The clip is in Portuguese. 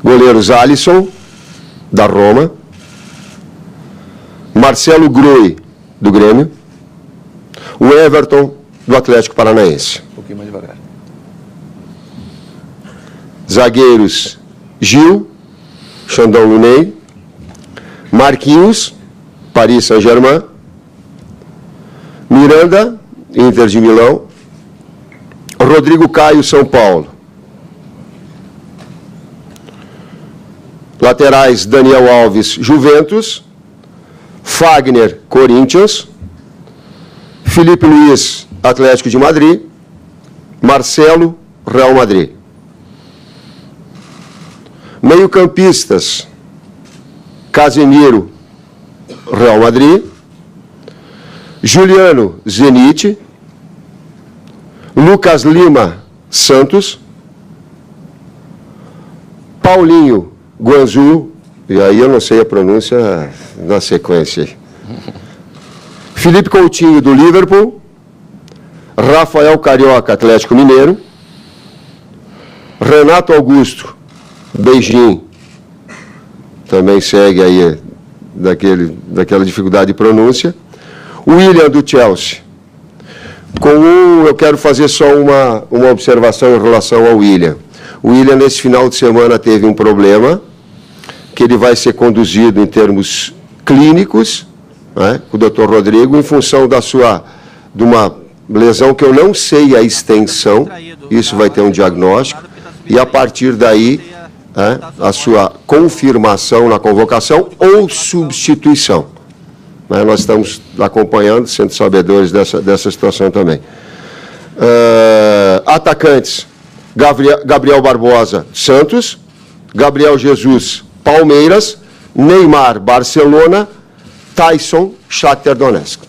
Goleiros Alisson, da Roma. Marcelo Groi, do Grêmio. O Everton, do Atlético Paranaense. Um pouquinho mais devagar. Zagueiros Gil, Xandão Luney. Marquinhos, Paris Saint-Germain. Miranda, Inter de Milão. Rodrigo Caio, São Paulo. Laterais, Daniel Alves, Juventus. Fagner, Corinthians. Felipe Luiz, Atlético de Madrid. Marcelo, Real Madrid. Meio-campistas, Casemiro, Real Madrid. Juliano, Zenit. Lucas Lima, Santos. Paulinho, Guangzhou, e aí eu não sei a pronúncia na sequência. Felipe Coutinho, do Liverpool. Rafael Carioca, Atlético Mineiro. Renato Augusto, Beijing, também segue aí daquela dificuldade de pronúncia. William, do Chelsea. Eu quero fazer só uma observação em relação ao William. O William, nesse final de semana, teve um problema, que ele vai ser conduzido em termos clínicos, né, com o Dr. Rodrigo, em função de uma lesão que eu não sei a extensão, isso vai ter um diagnóstico, e a partir daí, a sua confirmação na convocação ou substituição. Nós estamos acompanhando, sendo sabedores dessa situação também. Atacantes, Gabriel Barbosa, Santos. Gabriel Jesus, Palmeiras. Neymar, Barcelona. Tyson, Shakhtar Donetsk.